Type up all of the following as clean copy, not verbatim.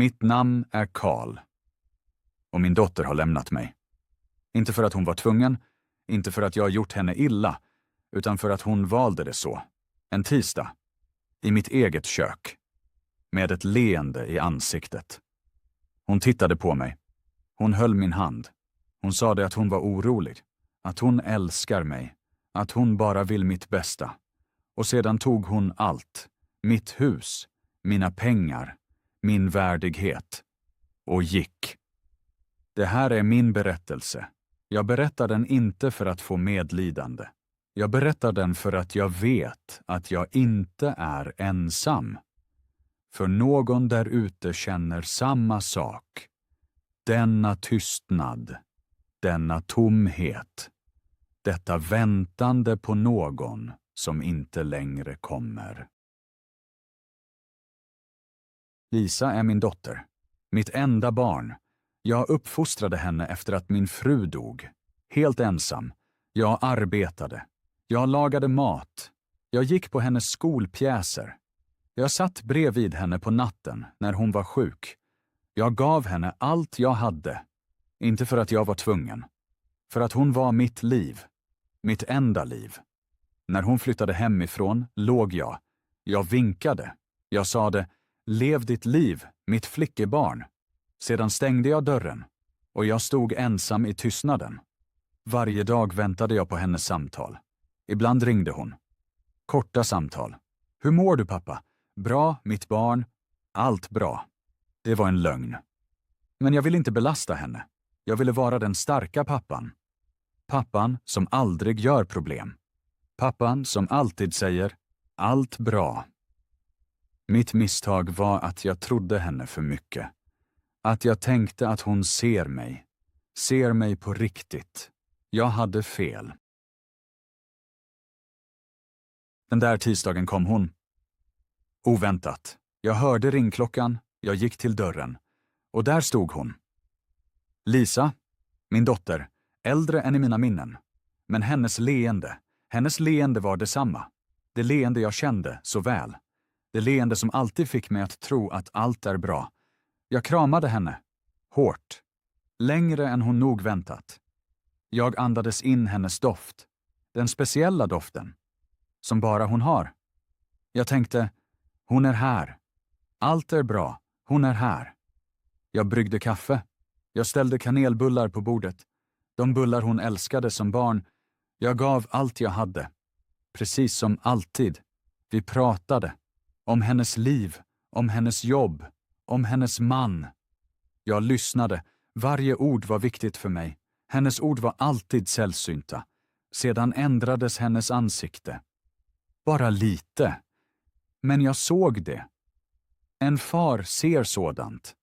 Mitt namn är Karl. Och min dotter har lämnat mig. Inte för att hon var tvungen, inte för att jag gjort henne illa, utan för att hon valde det så. En tisdag. I mitt eget kök. Med ett leende i ansiktet. Hon tittade på mig. Hon höll min hand. Hon sade att hon var orolig. Att hon älskar mig. Att hon bara vill mitt bästa. Och sedan tog hon allt. Mitt hus. Mina pengar. Min värdighet. Och gick. Det här är min berättelse. Jag berättar den inte för att få medlidande. Jag berättar den för att jag vet att jag inte är ensam. För någon där ute känner samma sak. Denna tystnad. Denna tomhet. Detta väntande på någon som inte längre kommer. Lisa är min dotter. Mitt enda barn. Jag uppfostrade henne efter att min fru dog. Helt ensam. Jag arbetade. Jag lagade mat. Jag gick på hennes skolpjäser. Jag satt bredvid henne på natten när hon var sjuk. Jag gav henne allt jag hade. Inte för att jag var tvungen. För att hon var mitt liv. Mitt enda liv. När hon flyttade hemifrån låg jag. Jag vinkade. Jag sade, lev ditt liv, mitt flickebarn. Sedan stängde jag dörren. Och jag stod ensam i tystnaden. Varje dag väntade jag på hennes samtal. Ibland ringde hon. Korta samtal. Hur mår du, pappa? Bra, mitt barn. Allt bra. Det var en lögn. Men jag ville inte belasta henne. Jag ville vara den starka pappan. Pappan som aldrig gör problem. Pappan som alltid säger, allt bra. Mitt misstag var att jag trodde henne för mycket. Att jag tänkte att hon ser mig. Ser mig på riktigt. Jag hade fel. Den där tisdagen kom hon. Oväntat. Jag hörde ringklockan. Jag gick till dörren. Och där stod hon. Lisa, min dotter, äldre än i mina minnen. Men hennes leende var detsamma. Det leende jag kände så väl. Det leende som alltid fick mig att tro att allt är bra. Jag kramade henne. Hårt. Längre än hon nog väntat. Jag andades in hennes doft. Den speciella doften. Som bara hon har. Jag tänkte, hon är här. Allt är bra. Hon är här. Jag bryggde kaffe. Jag ställde kanelbullar på bordet. De bullar hon älskade som barn. Jag gav allt jag hade. Precis som alltid. Vi pratade. Om hennes liv. Om hennes jobb. Om hennes man. Jag lyssnade. Varje ord var viktigt för mig. Hennes ord var alltid sällsynta. Sedan ändrades hennes ansikte. Bara lite. Men jag såg det. En far ser sådant.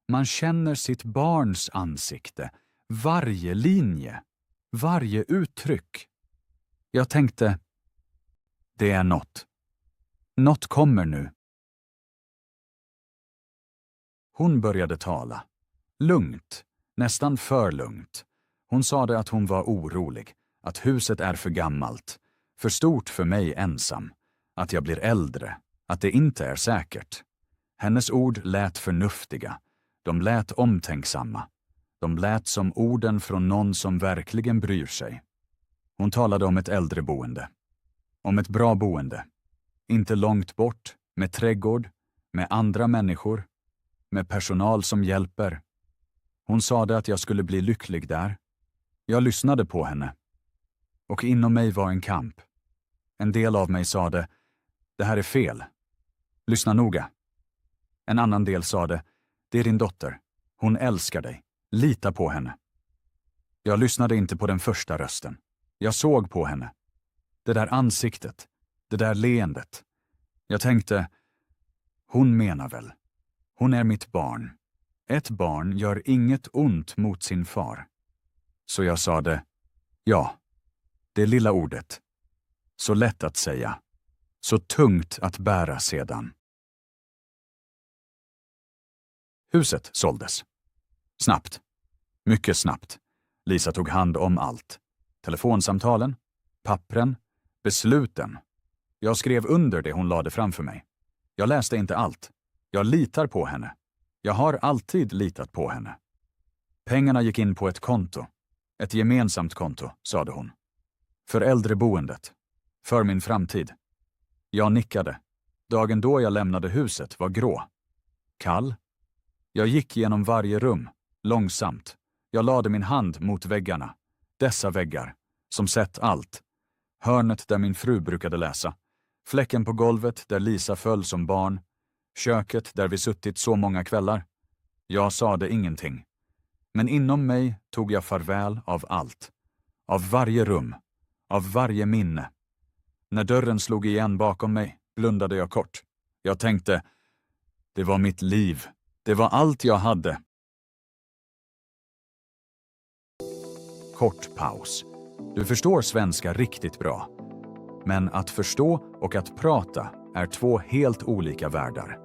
Man känner sitt barns ansikte. Varje linje. Varje uttryck. Jag tänkte, det är något. Något kommer nu. Hon började tala. Lugnt. Nästan för lugnt. Hon sade att hon var orolig. Att huset är för gammalt. För stort för mig ensam. Att jag blir äldre. Att det inte är säkert. Hennes ord lät förnuftiga. De lät omtänksamma. De lät som orden från någon som verkligen bryr sig. Hon talade om ett äldreboende. Om ett bra boende. Inte långt bort, med trädgård, med andra människor, med personal som hjälper. Hon sade att jag skulle bli lycklig där. Jag lyssnade på henne. Och inom mig var en kamp. En del av mig sade, det här är fel. Lyssna noga. En annan del sade, det är din dotter. Hon älskar dig. Lita på henne. Jag lyssnade inte på den första rösten. Jag såg på henne. Det där ansiktet. Det där leendet. Jag tänkte, hon menar väl. Hon är mitt barn. Ett barn gör inget ont mot sin far. Så jag sade, ja, det lilla ordet. Så lätt att säga. Så tungt att bära sedan. Huset såldes. Snabbt. Mycket snabbt. Lisa tog hand om allt. Telefonsamtalen, pappren, besluten. Jag skrev under det hon lade framför mig. Jag läste inte allt. Jag litar på henne. Jag har alltid litat på henne. Pengarna gick in på ett konto. Ett gemensamt konto, sade hon. För äldreboendet. För min framtid. Jag nickade. Dagen då jag lämnade huset var grå. Kall. Jag gick genom varje rum, långsamt. Jag lade min hand mot väggarna. Dessa väggar, som sett allt. Hörnet där min fru brukade läsa. Fläcken på golvet där Lisa föll som barn. Köket där vi suttit så många kvällar. Jag sade ingenting. Men inom mig tog jag farväl av allt. Av varje rum. Av varje minne. När dörren slog igen bakom mig blundade jag kort. Jag tänkte, det var mitt liv. Det var allt jag hade. Kort paus. Du förstår svenska riktigt bra. Men att förstå och att prata är två helt olika världar.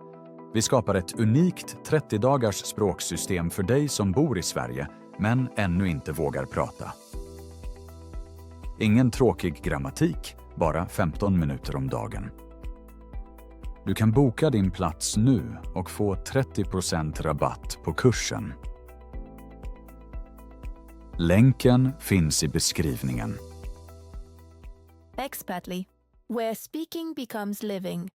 Vi skapar ett unikt 30-dagars språksystem för dig som bor i Sverige men ännu inte vågar prata. Ingen tråkig grammatik, bara 15 minuter om dagen. Du kan boka din plats nu och få 30% rabatt på kursen. Länken finns i beskrivningen. Expertly, where speaking becomes living.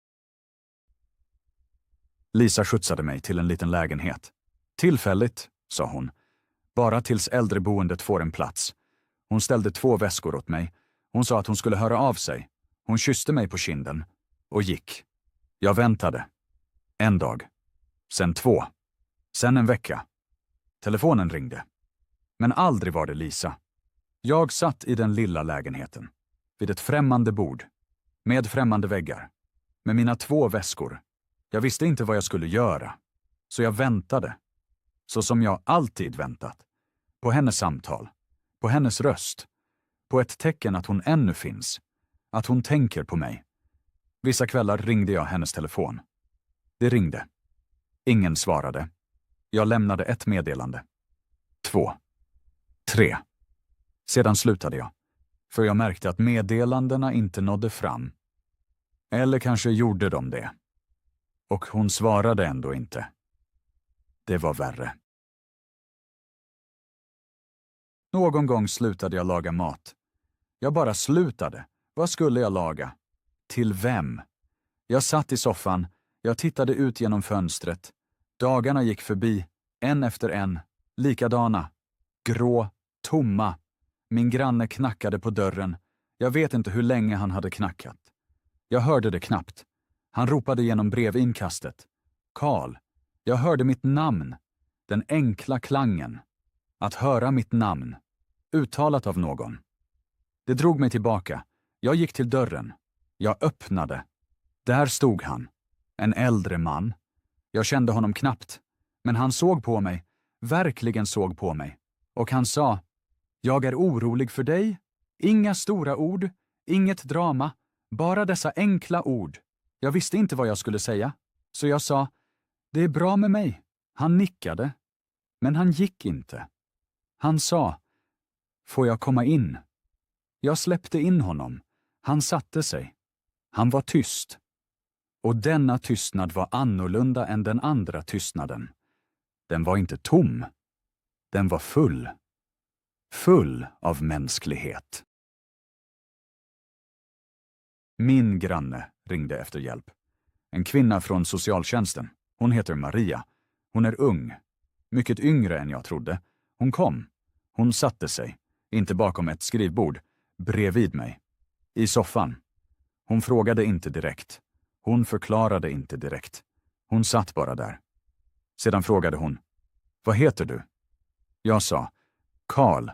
Lisa skjutsade mig till en liten lägenhet. Tillfälligt, sa hon. Bara tills äldreboendet får en plats. Hon ställde 2 väskor åt mig. Hon sa att hon skulle höra av sig. Hon kysste mig på kinden och gick. Jag väntade. 1 dag. Sen 2. Sen en vecka. Telefonen ringde. Men aldrig var det Lisa. Jag satt i den lilla lägenheten. Vid ett främmande bord. Med främmande väggar. Med mina 2 väskor. Jag visste inte vad jag skulle göra. Så jag väntade. Så som jag alltid väntat. På hennes samtal. På hennes röst. På ett tecken att hon ännu finns. Att hon tänker på mig. Vissa kvällar ringde jag hennes telefon. Det ringde. Ingen svarade. Jag lämnade ett meddelande. 2. 3. Sedan slutade jag. För jag märkte att meddelandena inte nådde fram. Eller kanske gjorde de det. Och hon svarade ändå inte. Det var värre. Någon gång slutade jag laga mat. Jag bara slutade. Vad skulle jag laga? Till vem? Jag satt i soffan. Jag tittade ut genom fönstret. Dagarna gick förbi, en efter en. Likadana. Grå, tomma. Min granne knackade på dörren. Jag vet inte hur länge han hade knackat. Jag hörde det knappt. Han ropade genom brevinkastet. Karl. Jag hörde mitt namn. Den enkla klangen. Att höra mitt namn. Uttalat av någon. Det drog mig tillbaka. Jag gick till dörren. Jag öppnade. Där stod han. En äldre man. Jag kände honom knappt. Men han såg på mig. Verkligen såg på mig. Och han sa, jag är orolig för dig. Inga stora ord. Inget drama. Bara dessa enkla ord. Jag visste inte vad jag skulle säga. Så jag sa, det är bra med mig. Han nickade. Men han gick inte. Han sa, får jag komma in? Jag släppte in honom. Han satte sig. Han var tyst. Och denna tystnad var annorlunda än den andra tystnaden. Den var inte tom. Den var full. Full av mänsklighet. Min granne ringde efter hjälp. En kvinna från socialtjänsten. Hon heter Maria. Hon är ung. Mycket yngre än jag trodde. Hon kom. Hon satte sig. Inte bakom ett skrivbord. Bredvid mig. I soffan. Hon frågade inte direkt. Hon förklarade inte direkt. Hon satt bara där. Sedan frågade hon. Vad heter du? Jag sa. Karl.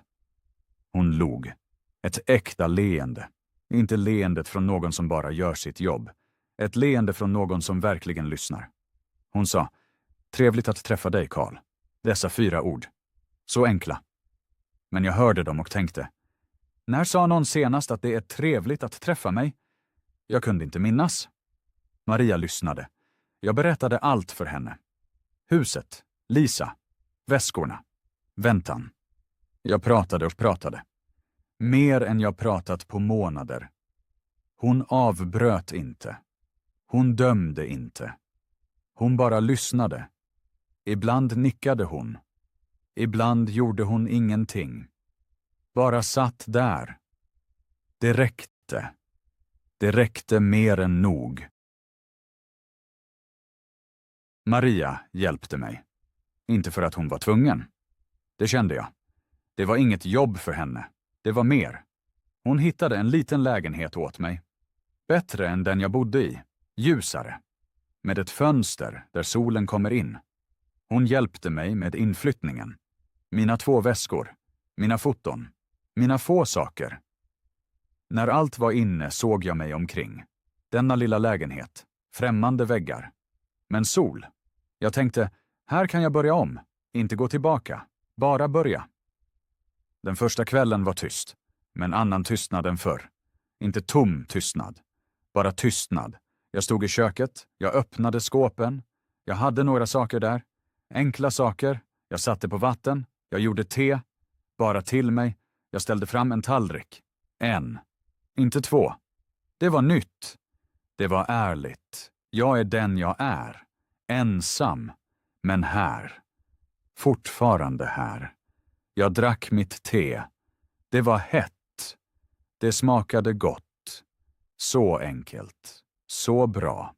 Hon log. Ett äkta leende. Inte leendet från någon som bara gör sitt jobb. Ett leende från någon som verkligen lyssnar. Hon sa. Trevligt att träffa dig, Karl. Dessa 4 ord. Så enkla. Men jag hörde dem och tänkte. När sa någon senast att det är trevligt att träffa mig? Jag kunde inte minnas. Maria lyssnade. Jag berättade allt för henne. Huset, Lisa, väskorna, väntan. Jag pratade och pratade. Mer än jag pratat på månader. Hon avbröt inte. Hon dömde inte. Hon bara lyssnade. Ibland nickade hon. Ibland gjorde hon ingenting. Bara satt där. Det räckte. Det räckte mer än nog. Maria hjälpte mig. Inte för att hon var tvungen. Det kände jag. Det var inget jobb för henne. Det var mer. Hon hittade en liten lägenhet åt mig. Bättre än den jag bodde i. Ljusare. Med ett fönster där solen kommer in. Hon hjälpte mig med inflyttningen. Mina 2 väskor. Mina foton. Mina få saker. När allt var inne såg jag mig omkring. Denna lilla lägenhet. Främmande väggar. Men sol. Jag tänkte, här kan jag börja om. Inte gå tillbaka. Bara börja. Den första kvällen var tyst. Men annan tystnad än förr. Inte tom tystnad. Bara tystnad. Jag stod i köket. Jag öppnade skåpen. Jag hade några saker där. Enkla saker. Jag satte på vatten. Jag gjorde te. Bara till mig. Jag ställde fram en tallrik. 1. Inte 2. Det var nytt. Det var ärligt. Jag är den jag är. Ensam. Men här. Fortfarande här. Jag drack mitt te. Det var hett. Det smakade gott. Så enkelt. Så bra.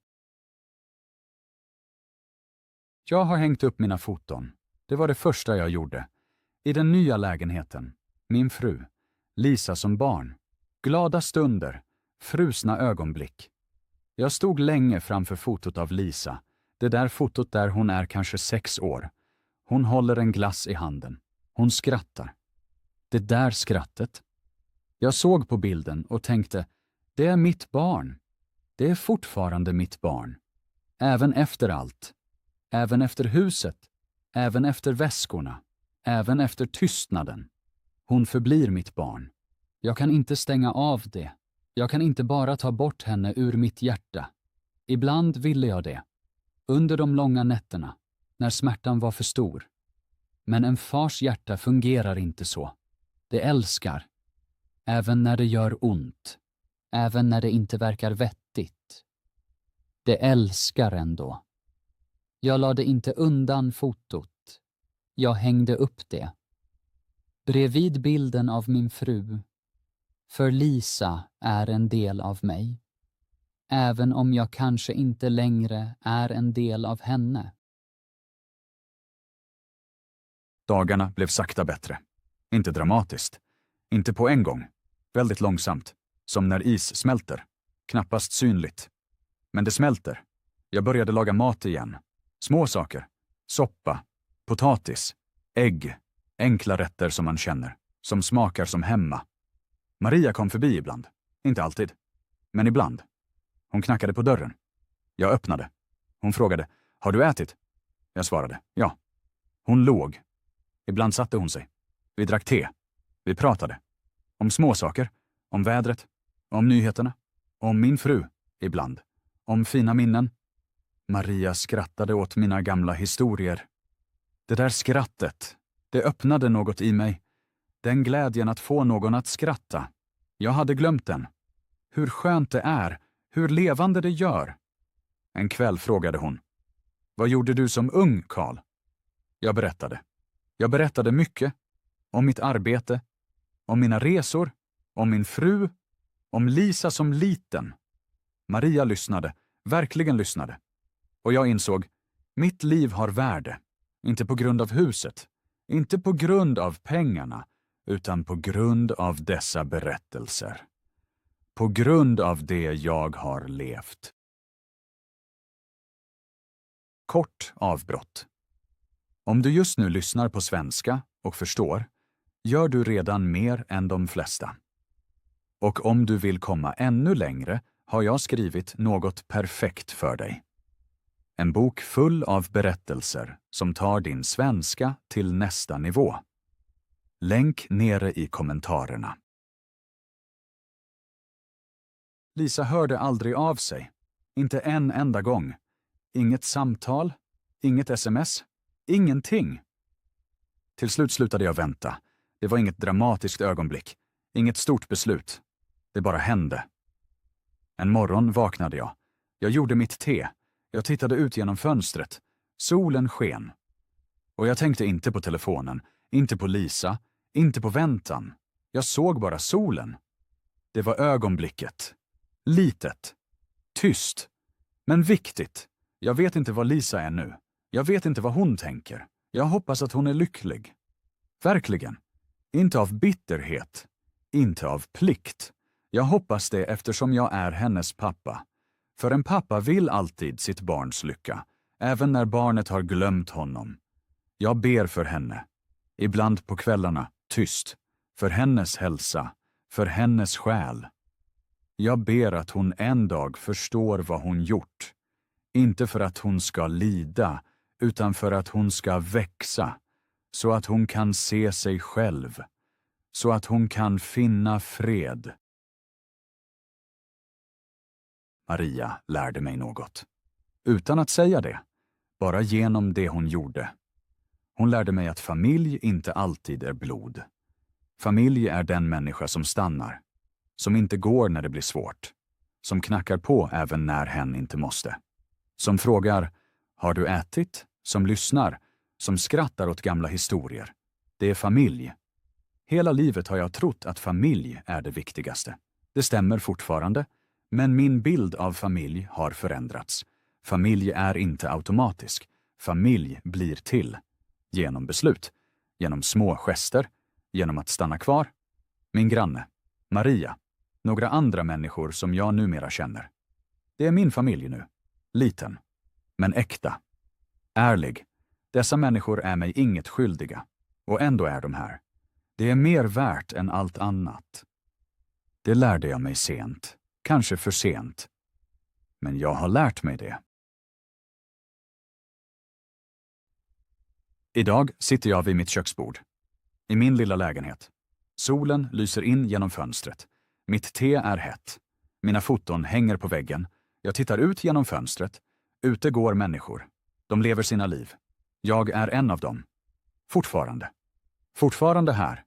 Jag har hängt upp mina foton. Det var det första jag gjorde. I den nya lägenheten. Min fru. Lisa som barn. Glada stunder. Frusna ögonblick. Jag stod länge framför fotot av Lisa. Det där fotot där hon är kanske 6 år. Hon håller en glass i handen. Hon skrattar. Det där skrattet. Jag såg på bilden och tänkte, det är mitt barn. Det är fortfarande mitt barn. Även efter allt. Även efter huset. Även efter väskorna. Även efter tystnaden. Hon förblir mitt barn. Jag kan inte stänga av det. Jag kan inte bara ta bort henne ur mitt hjärta. Ibland ville jag det. Under de långa nätterna. När smärtan var för stor. Men en fars hjärta fungerar inte så. Det älskar. Även när det gör ont. Även när det inte verkar vettigt. Det älskar ändå. Jag lade inte undan fotot. Jag hängde upp det. Bredvid bilden av min fru. För Lisa är en del av mig. Även om jag kanske inte längre är en del av henne. Dagarna blev sakta bättre. Inte dramatiskt. Inte på en gång. Väldigt långsamt. Som när is smälter. Knappast synligt. Men det smälter. Jag började laga mat igen. Små saker. Soppa. Potatis. Ägg. Enkla rätter som man känner. Som smakar som hemma. Maria kom förbi ibland. Inte alltid. Men ibland. Hon knackade på dörren. Jag öppnade. Hon frågade, har du ätit? Jag svarade, ja. Hon låg. Ibland satte hon sig. Vi drack te. Vi pratade. Om små saker. Om vädret. Om nyheterna. Om min fru. Ibland. Om fina minnen. Maria skrattade åt mina gamla historier. Det där skrattet. Det öppnade något i mig. Den glädjen att få någon att skratta. Jag hade glömt den. Hur skönt det är. Hur levande det gör. En kväll frågade hon. Vad gjorde du som ung, Karl? Jag berättade. Jag berättade mycket. Om mitt arbete. Om mina resor. Om min fru. Om Lisa som liten. Maria lyssnade. Verkligen lyssnade. Och jag insåg. Mitt liv har värde. Inte på grund av huset. Inte på grund av pengarna. Utan på grund av dessa berättelser. På grund av det jag har levt. Kort avbrott. Om du just nu lyssnar på svenska och förstår, gör du redan mer än de flesta. Och om du vill komma ännu längre har jag skrivit något perfekt för dig. En bok full av berättelser som tar din svenska till nästa nivå. Länk nere i kommentarerna. Lisa hörde aldrig av sig. Inte en enda gång. Inget samtal, inget sms, ingenting. Till slut slutade jag vänta. Det var inget dramatiskt ögonblick. Inget stort beslut. Det bara hände. En morgon vaknade jag. Jag gjorde mitt te. Jag tittade ut genom fönstret. Solen sken. Och jag tänkte inte på telefonen, inte på Lisa, inte på väntan. Jag såg bara solen. Det var ögonblicket. Litet. Tyst. Men viktigt. Jag vet inte vad Lisa är nu. Jag vet inte vad hon tänker. Jag hoppas att hon är lycklig. Verkligen. Inte av bitterhet. Inte av plikt. Jag hoppas det eftersom jag är hennes pappa. För en pappa vill alltid sitt barns lycka, även när barnet har glömt honom. Jag ber för henne. Ibland på kvällarna, tyst. För hennes hälsa. För hennes själ. Jag ber att hon en dag förstår vad hon gjort. Inte för att hon ska lida, utan för att hon ska växa. Så att hon kan se sig själv. Så att hon kan finna fred. Maria lärde mig något. Utan att säga det. Bara genom det hon gjorde. Hon lärde mig att familj inte alltid är blod. Familj är den människa som stannar. Som inte går när det blir svårt. Som knackar på även när hen inte måste. Som frågar, har du ätit? Som lyssnar. Som skrattar åt gamla historier. Det är familj. Hela livet har jag trott att familj är det viktigaste. Det stämmer fortfarande. Men min bild av familj har förändrats. Familj är inte automatisk. Familj blir till. Genom beslut. Genom små gester. Genom att stanna kvar. Min granne. Maria. Några andra människor som jag numera känner. Det är min familj nu. Liten. Men äkta. Ärlig. Dessa människor är mig inget skyldiga. Och ändå är de här. Det är mer värt än allt annat. Det lärde jag mig sent. Kanske för sent. Men jag har lärt mig det. Idag sitter jag vid mitt köksbord. I min lilla lägenhet. Solen lyser in genom fönstret. Mitt te är hett. Mina foton hänger på väggen. Jag tittar ut genom fönstret. Ute går människor. De lever sina liv. Jag är en av dem. Fortfarande. Fortfarande här.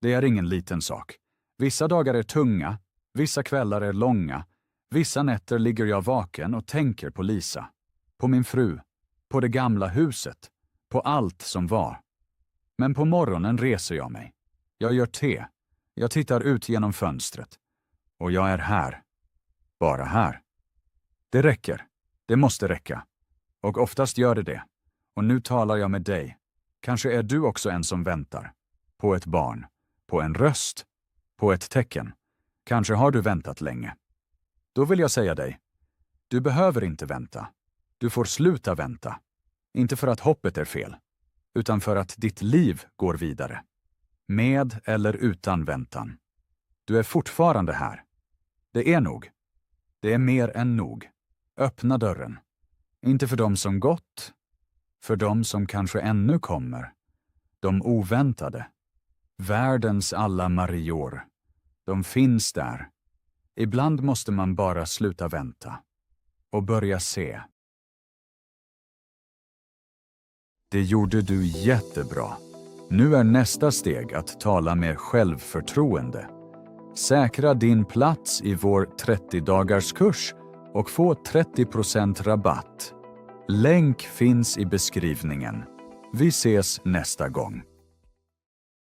Det är ingen liten sak. Vissa dagar är tunga. Vissa kvällar är långa. Vissa nätter ligger jag vaken och tänker på Lisa. På min fru. På det gamla huset. På allt som var. Men på morgonen reser jag mig. Jag gör te. Jag tittar ut genom fönstret. Och jag är här. Bara här. Det räcker. Det måste räcka. Och oftast gör det. Och nu talar jag med dig. Kanske är du också en som väntar. På ett barn. På en röst. På ett tecken. Kanske har du väntat länge. Då vill jag säga dig. Du behöver inte vänta. Du får sluta vänta. Inte för att hoppet är fel. Utan för att ditt liv går vidare. Med eller utan väntan. Du är fortfarande här. Det är nog. Det är mer än nog. Öppna dörren. Inte för dem som gått. För dem som kanske ännu kommer. De oväntade. Världens alla Marior. De finns där. Ibland måste man bara sluta vänta. Och börja se. Det gjorde du jättebra. Nu är nästa steg att tala med självförtroende. Säkra din plats i vår 30-dagars kurs och få 30% rabatt. Länk finns i beskrivningen. Vi ses nästa gång.